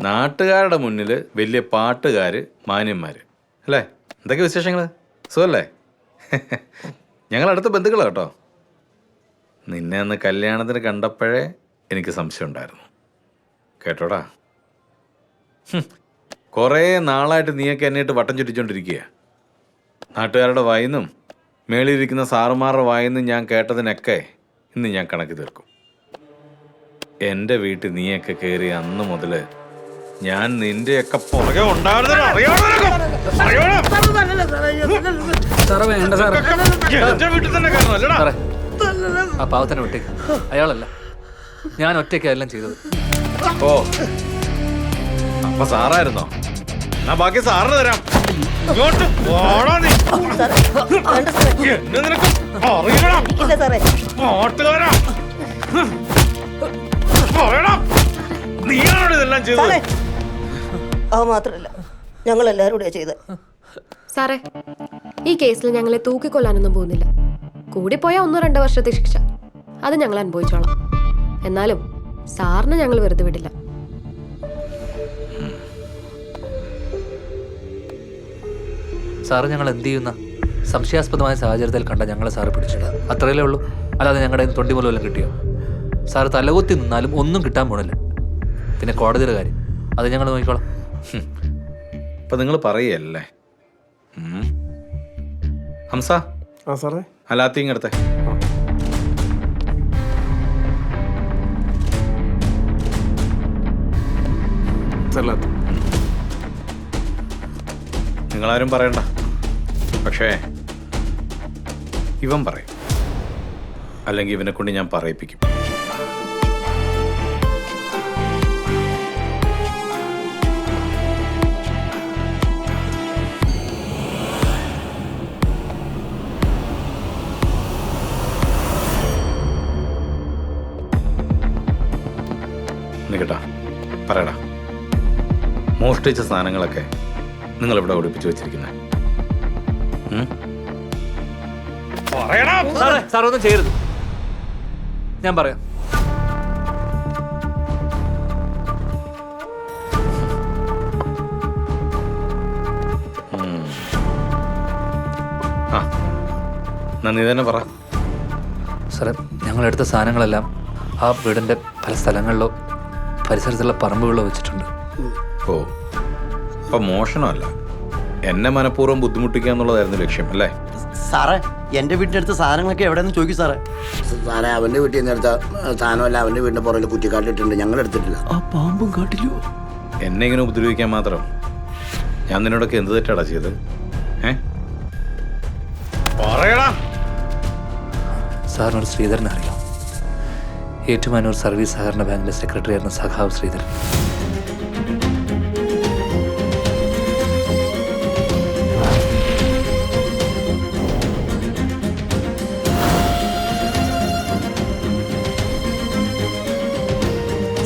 നാട്ടുകാരുടെ മുന്നിൽ വലിയ പാട്ടുകാർ, മാന്യന്മാർ അല്ലേ? എന്തൊക്കെ വിശേഷങ്ങൾ? സുഖല്ലേ? ഞങ്ങളടുത്ത ബന്ധുക്കളാണ് കേട്ടോ. നിന്നെ അന്ന് കല്യാണത്തിന് കണ്ടപ്പോഴേ എനിക്ക് സംശയം ഉണ്ടായിരുന്നു കേട്ടോടാ. കുറേ നാളായിട്ട് നീയൊക്കെ എന്നെയിട്ട് വട്ടം ചുറ്റിച്ചോണ്ടിരിക്കുക. നാട്ടുകാരുടെ വായിന്നും മേളിയിരിക്കുന്ന സാറുമാരുടെ വായിന്നും ഞാൻ കേട്ടതിനൊക്കെ ഇന്ന് ഞാൻ കണക്ക് തീർക്കും. എൻ്റെ വീട്ടിൽ നീയൊക്കെ കയറി അന്ന് മുതൽ ഞാൻ നിന്റെയൊക്കെ പുറകെ വീട്ടിൽ തന്നെ കയറണല്ലടാ. ആ പാവത്തന്നെ വിട്ടേക്ക്. അയാളല്ല, ഞാൻ ഒറ്റയ്ക്ക് എല്ലാം ചെയ്തത്. ഓ അപ്പൊ സാറായിരുന്നോ? എന്നാ ബാക്കി സാറിന് തരാം. ഇങ്ങോട്ട് പോടാ നീ. എന്നെ നിനക്ക് അറിയണം. നാട്ടുകാരാ പറയടാ, നീയാണോ ഇതെല്ലാം ചെയ്തത്? അത് മാത്രല്ല, ഞങ്ങൾ എല്ലാവരും കൂടെയാ ചെയ്തത്. സാറേ, ഈ കേസിൽ ഞങ്ങളെ തൂക്കിക്കൊല്ലാനൊന്നും പോകുന്നില്ല. കൂടിപ്പോയാൽ 1-2 വർഷത്തെ ശിക്ഷ അത് ഞങ്ങൾ അനുഭവിച്ചോളാം. എന്നാലും സാറിന് ഞങ്ങൾ വെറുതെ വിടില്ല. സാറ് ഞങ്ങൾ എന്ത് ചെയ്യുന്ന സംശയാസ്പദമായ സാഹചര്യത്തിൽ കണ്ട ഞങ്ങളെ സാറ് പിടിച്ചില്ല. അത്രയല്ലേ ഉള്ളൂ. അല്ലാതെ ഞങ്ങളുടെ തൊണ്ടി മൂലം വല്ലതും കിട്ടിയോ? സാറ് തലകുത്തി നിന്നാലും ഒന്നും കിട്ടാൻ പോണില്ല. പിന്നെ കോടതിയുടെ കാര്യം അത് ഞങ്ങൾ നോക്കിക്കോളാം. അപ്പൊ നിങ്ങൾ പറയല്ലേ ഹംസ? ആ സാറേ. അല്ലാത്തിങ് എടുത്തേ. നിങ്ങളാരും പറയണ്ട, പക്ഷേ ഇവൻ പറയും. അല്ലെങ്കിൽ ഇവനെ കൊണ്ട് ഞാൻ പറയിപ്പിക്കും. നിക്കട്ടാ, പറയടാ. മോഷ്ടിച്ച സാധനങ്ങളൊക്കെ നിങ്ങളിവിടെ ഒളിപ്പിച്ചു വെച്ചിരിക്കുന്നത്? സാർ ഒന്നും ചെയ്യരുത്. ഞാൻ പറയാം. നീ തന്നെ പറ. സാറേ, ഞങ്ങളെടുത്ത സാധനങ്ങളെല്ലാം ആ വീടിൻ്റെ പല സ്ഥലങ്ങളിലോ പരിസരത്തുള്ള പറമ്പുകളിലോ വെച്ചിട്ടുണ്ട്. ഓ, അപ്പം മോഷണമല്ല, എന്നെ മനഃപൂർവ്വം ബുദ്ധിമുട്ടിക്കുക എന്നുള്ളതായിരുന്നു ലക്ഷ്യം അല്ലേ? സാറേ, എൻ്റെ വീടിൻ്റെ അടുത്ത സാധനങ്ങളൊക്കെ എവിടെയെന്ന് ചോദിക്കും സാറേ. സാറേ, അവൻ്റെ വീട്ടിൽ നിന്ന് എടുത്ത സാധനമല്ല അവൻ്റെ വീടിൻ്റെ പുറകിൽ കുറ്റിക്കാട്ടിട്ടുണ്ട്. ഞങ്ങൾ എടുത്തിട്ടില്ല. ആ പാമ്പും കാട്ടില്ലോ? എന്നെ ഇങ്ങനെ ഉപദ്രവിക്കാൻ മാത്രം ഞാൻ നിന്നോടൊക്കെ എന്ത് തെറ്റാടാ ചെയ്ത്? സാറിനൊരു ശ്രീധരനെ അറിയാം. ഏറ്റുമാനൂർ സർവീസ് സഹകരണ ബാങ്കിലെ സെക്രട്ടറി ആയിരുന്ന സഖാവ് ശ്രീധരൻ.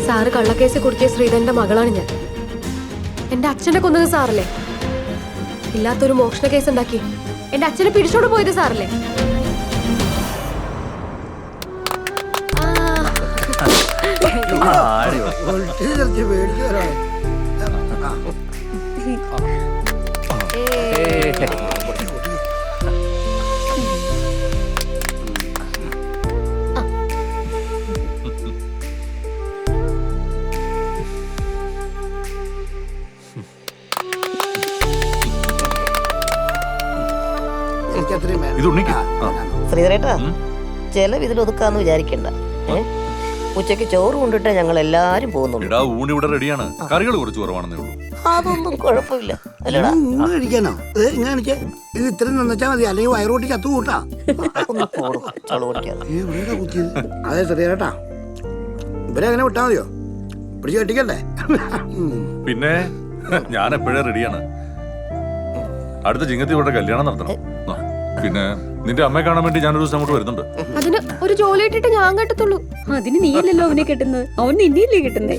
സാറ് കള്ളക്കേസ് കുടുക്കിയ ശ്രീധരന്റെ മകളാണ് ഞാൻ. എന്റെ അച്ഛനെ കൊന്നത് സാറല്ലേ? ഇല്ലാത്തൊരു മോഷണ കേസ് ഉണ്ടാക്കി എന്റെ അച്ഛനെ പിടിച്ചോണ്ട് പോയത് സാറല്ലേ? ശ്രീധരേട്ടാ, ചെലവ് ഇതിലൊതുക്കാന്ന് വിചാരിക്കണ്ട. ഉച്ചക്ക് ചോറ് കൊണ്ടിട്ടേ ഞങ്ങൾ എല്ലാരും പോകുന്നുള്ളൂ. ഊണിവിടെ റെഡിയാണ്. കറികൾ കുറച്ച് കുറവാണെന്നേ ഉള്ളൂ. അതൊന്നും കുഴപ്പമില്ല അല്ലടാ. കഴിക്കാനോ? ഇത് ഇത്രയും നന്നാച്ചാ മതി, അല്ലെങ്കിൽ വയറോട്ടി ചത്തു കൂട്ടാ. അതെ ശ്രീധരേട്ടാ, ഇവരെ അങ്ങനെ വിട്ടാ മതിയോ? പിടിച്ച് കെട്ടിക്കണ്ടേ? പിന്നെ ഞാൻ എപ്പോഴേ റെഡിയാണ്. അടുത്ത ചിങ്ങത്തി ഇവിടെ കല്യാണം നടത്തണം. പിന്നെ നിന്റെ അമ്മയെ കാണാൻ വേണ്ടി ഞാനൊരു ദിവസം അങ്ങോട്ട് വരുന്നുണ്ട്. അതിന് ഒരു ജോലി ഇട്ടിട്ട് ഞാൻ കെട്ടത്തുള്ളൂ. അതിന് നീയല്ലല്ലോ അവനെ കിട്ടുന്നത്, അവൻ നിന്നെയല്ലേ കിട്ടുന്നേ.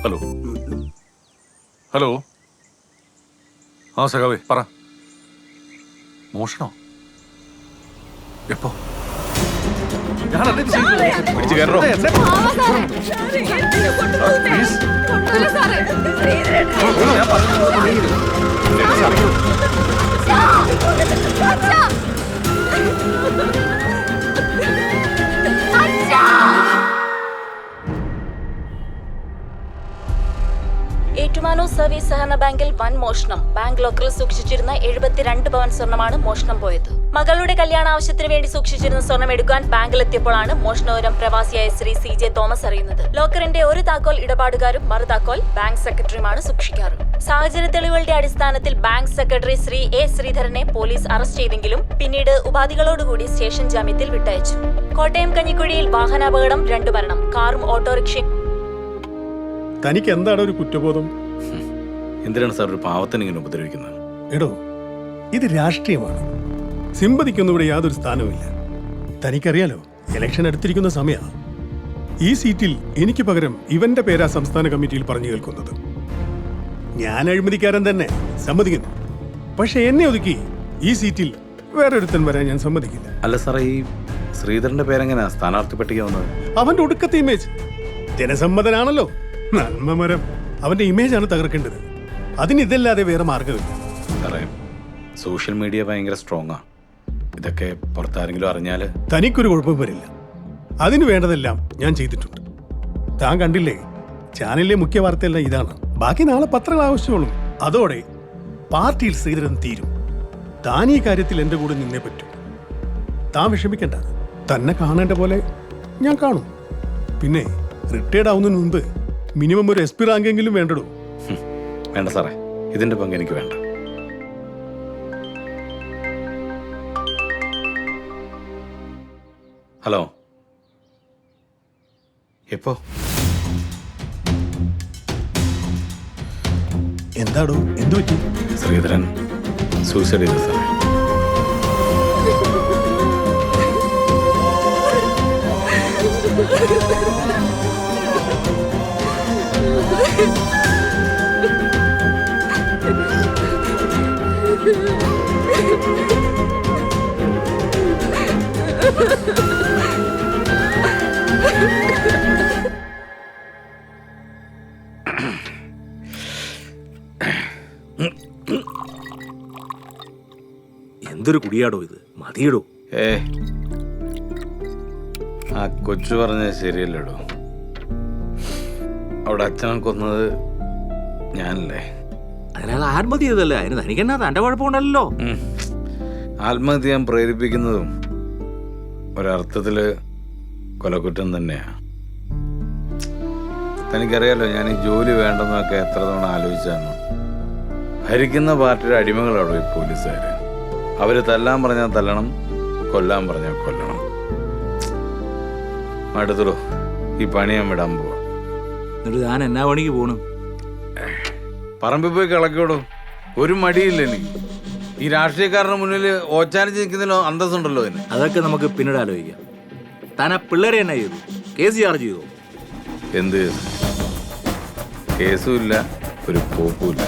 Hello hello. ആ സഖാവേ പറ. മോഷണോ? എപ്പോ? ഞാനല്ലേ ഇത് ചെയ്തത്. പിടിച്ച് കയറോ പ്ലീസ്. ഞാൻ ഏറ്റുമാനൂർ സർവീസ് സഹകരണ ബാങ്കിൽ വൻ മോഷണം. ബാങ്ക് ലോക്കറിൽ സൂക്ഷിച്ചിരുന്ന 72 പവൻ സ്വർണ്ണമാണ് മോഷണം പോയത്. മകളുടെ കല്യാണ ആവശ്യത്തിന് വേണ്ടി സൂക്ഷിച്ചിരുന്ന സ്വർണം എടുക്കാൻ ബാങ്കിലെത്തിയപ്പോഴാണ് മോഷണവിവരം പ്രവാസിയായ ശ്രീ CJ തോമസ് അറിയുന്നത്. ലോക്കറിന്റെ ഒരു താക്കോൽ ഇടപാടുകാരും മറുതാക്കോൽ ബാങ്ക് സെക്രട്ടറിയുമാണ് സൂക്ഷിക്കാറ്. സാഹചര്യ തെളിവുകളുടെ അടിസ്ഥാനത്തിൽ ബാങ്ക് സെക്രട്ടറി ശ്രീ A ശ്രീധരനെ പോലീസ് അറസ്റ്റ് ചെയ്തെങ്കിലും പിന്നീട് ഉപാധികളോടുകൂടി സ്റ്റേഷൻ ജാമ്യത്തിൽ വിട്ടയച്ചു. കോട്ടയം കഞ്ഞിക്കുഴിയിൽ വാഹനാപകടം, 2 മരണം. കാറും ഓട്ടോറിക്ഷയും. തനിക്ക് എന്താണ് ഒരു കുറ്റബോധം? എന്തിനാണ് സാർ ഒരു പാവത്തിന് ഇങ്ങനെ ഉപദ്രവിക്കുന്നത്? എടോ, ഇത് രാഷ്ട്രീയമാണ്. സിമ്പതിക്കൊന്നും ഇവിടെ യാതൊരു സ്ഥാനവുമില്ല. തനിക്കറിയാലോ, ഇലക്ഷൻ അടുത്തിരിക്കുന്ന സമയമാണ്. ഈ സീറ്റിൽ എനിക്ക് പകരം ഇവന്റെ പേരാ സംസ്ഥാന കമ്മിറ്റിയിൽ പറഞ്ഞു കേൾക്കുന്നത്. ഞാൻ അഴിമതിക്കാരൻ തന്നെ, സമ്മതിക്കുന്നു. പക്ഷെ എന്നെ ഒതുക്കി ഈ സീറ്റിൽ വേറൊരുത്തൻ വരാൻ ഞാൻ സമ്മതിക്കില്ല. അല്ല സാറേ, ഈ ശ്രീധരന്റെ പേരെങ്ങനെയാ സ്ഥാനാർത്ഥി പട്ടിക വന്നത്? അവന്റെ ഒടുക്കത്തെ ഇമേജ്. ജനസമ്മതനാണല്ലോ, നന്മമരം. അവന്റെ ഇമേജാണ് തകർക്കേണ്ടത്. അതിന് ഇതല്ലാതെ വേറെ മാർഗമില്ല. സാറേ, സോഷ്യൽ മീഡിയ ഭയങ്കര സ്ട്രോങ്ങാ. ഇതൊക്കെ പുറത്താരെങ്കിലും അറിഞ്ഞാല് തനിക്കൊരു കുഴപ്പം വരില്ല. അതിന് വേണ്ടതെല്ലാം ഞാൻ ചെയ്തിട്ടുണ്ട്. താൻ കണ്ടില്ലേ, ചാനലിലെ മുഖ്യ വാർത്തയെല്ലാം ഇതാണ്. ബാക്കി നാളെ പത്രങ്ങൾ ആവശ്യമുള്ളൂ. അതോടെ പാർട്ടിയിൽ ശ്രീധരൻ തീരും. താൻ ഈ കാര്യത്തിൽ എന്റെ കൂടെ നിന്നേ പറ്റൂ. താൻ വിഷമിക്കണ്ട. തന്നെ കാണേണ്ട പോലെ ഞാൻ കാണും. പിന്നെ റിട്ടയർഡ് ആവുന്നതിന് മുൻപ് മിനിമം ഒരു SP റാങ്കെങ്കിലും വേണ്ടടോ. വേണ്ട സാറേ, ഇതിന്റെ പങ്ക് എനിക്ക് വേണ്ട. ഹലോ, എപ്പോ? എന്താടോ, എന്തു പറ്റി? ശ്രീധരൻ സൂസൈഡ് ചെയ്തു സാറേ. എന്തൊരു കുടിയാടോ ഇത്, മതിയിടോ. ആ കൊച്ചു പറഞ്ഞത് ശരിയല്ലടോ. അവിടെ അച്ഛനെ കൊന്നത് ഞാനല്ലേ? അതിനാൾ ആത്മഹത്യ ചെയ്തല്ലേ, അതിന് തനിക്കെന്നാ തന്റെ കുഴപ്പമുണ്ടല്ലോ. ആത്മഹത്യ ചെയ്യാൻ പ്രേരിപ്പിക്കുന്നതും ഒരർത്ഥത്തില് കൊലക്കുറ്റം തന്നെയാ. തനിക്കറിയാലോ, ഞാൻ ഈ ജോലി വേണ്ടെന്നൊക്കെ എത്ര തവണ ആലോചിച്ചാണ്. ഭരിക്കുന്ന പാർട്ടിയുടെ അടിമകളാണോ ഈ പോലീസുകാര്? അവര് തല്ലാൻ പറഞ്ഞാൽ തല്ലണം, കൊല്ലാൻ പറഞ്ഞാൽ കൊല്ലണം. അടുത്തോ ഈ പണി ഞാൻ വിടാൻ പോവാ. എന്നിട്ട് ഞാൻ എന്നാ പണിക്ക് പോണു? പറമ്പിൽ പോയി കിളക്കോടും. ഒരു മടിയില്ല എനിക്ക്. ഈ രാഷ്ട്രീയക്കാരുടെ മുന്നിൽ ഓച്ചാനിച്ച് നിൽക്കുന്നതിലോ അന്തസ്സുണ്ടല്ലോ അതിന്. അതൊക്കെ നമുക്ക് പിന്നീട് ആലോചിക്കാം. താൻ ആ പിള്ളേരെ എന്നാ ചെയ്തു? കേസ് ചാർജ് ചെയ്തോ? എന്ത് കേസും ഇല്ല, ഒരു പോപ്പും ഇല്ല.